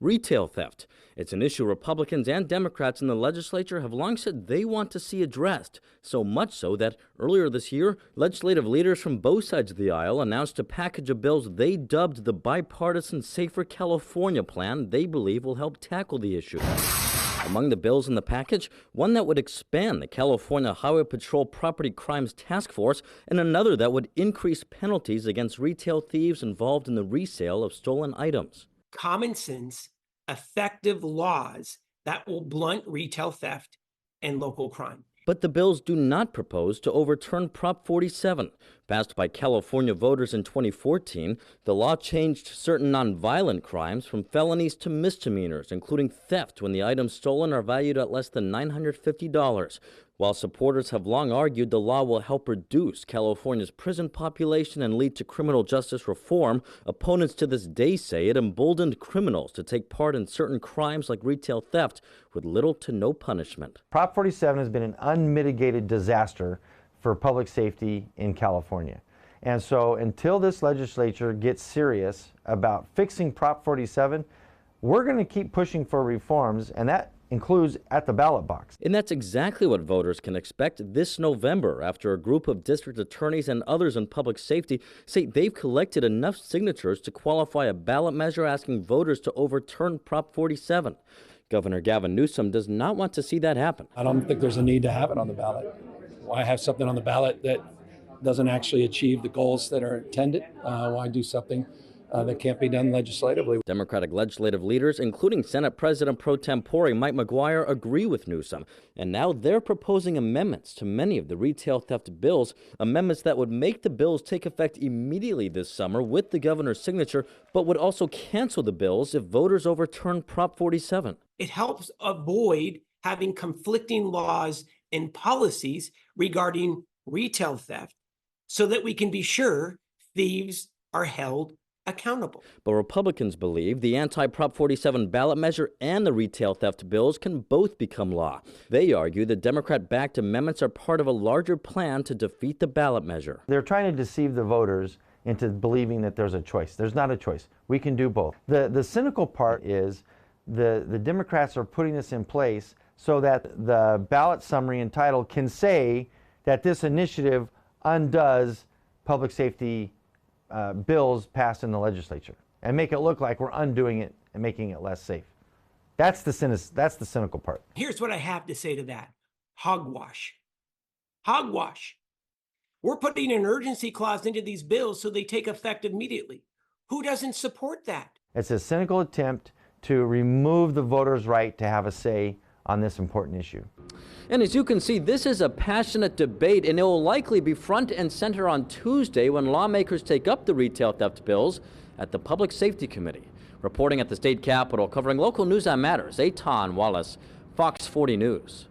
retail theft. It's an issue Republicans and Democrats in the legislature have long said they want to see addressed, so much so that earlier this year, legislative leaders from both sides of the aisle announced a package of bills they dubbed the Bipartisan Safer California Plan they believe will help tackle the issue. Among the bills in the package, one that would expand the California Highway Patrol Property Crimes Task Force, and another that would increase penalties against retail thieves involved in the resale of stolen items. Common sense, effective laws that will blunt retail theft and local crime. But the bills do not propose to overturn Prop 47. Passed by California voters in 2014, the law changed certain nonviolent crimes from felonies to misdemeanors, including theft when the items stolen are valued at less than $950. While supporters have long argued the law will help reduce California's prison population and lead to criminal justice reform, opponents to this day say it emboldened criminals to take part in certain crimes like retail theft with little to no punishment. Prop 47 has been an unmitigated disaster for public safety in California. And so until this legislature gets serious about fixing Prop 47, we're going to keep pushing for reforms, and that includes at the ballot box. And that's exactly what voters can expect this November after a group of district attorneys and others in public safety say they've collected enough signatures to qualify a ballot measure asking voters to overturn Prop 47. Governor Gavin Newsom does not want to see that happen. I don't think there's a need to have it on the ballot. Why have something on the ballot that doesn't actually achieve the goals that are intended? Why do something that can't be done legislatively? Democratic legislative leaders, including Senate President pro tempore Mike McGuire, agree with Newsom. And now they're proposing amendments to many of the retail theft bills, amendments that would make the bills take effect immediately this summer with the governor's signature, but would also cancel the bills if voters overturn Prop 47. It helps avoid having conflicting laws and policies regarding retail theft so that we can be sure thieves are held accountable. But Republicans believe the anti-Prop 47 ballot measure and the retail theft bills can both become law. They argue the Democrat-backed amendments are part of a larger plan to defeat the ballot measure. They're trying to deceive the voters into believing that there's a choice. There's not a choice. We can do both. The cynical part is the Democrats are putting this in place so that the ballot summary and title can say that this initiative undoes public safety bills passed in the legislature and make it look like we're undoing it and making it less safe. That's the cynical part. Here's what I have to say to that. Hogwash. Hogwash. We're putting an urgency clause into these bills so they take effect immediately. Who doesn't support that? It's a cynical attempt to remove the voters' right to have a say on this important issue. And as you can see, this is a passionate debate, and it will likely be front and center on Tuesday when lawmakers take up the retail theft bills at the Public Safety Committee. Reporting at the state capitol, covering local news that matters, Eitan Wallace, Fox 40 News.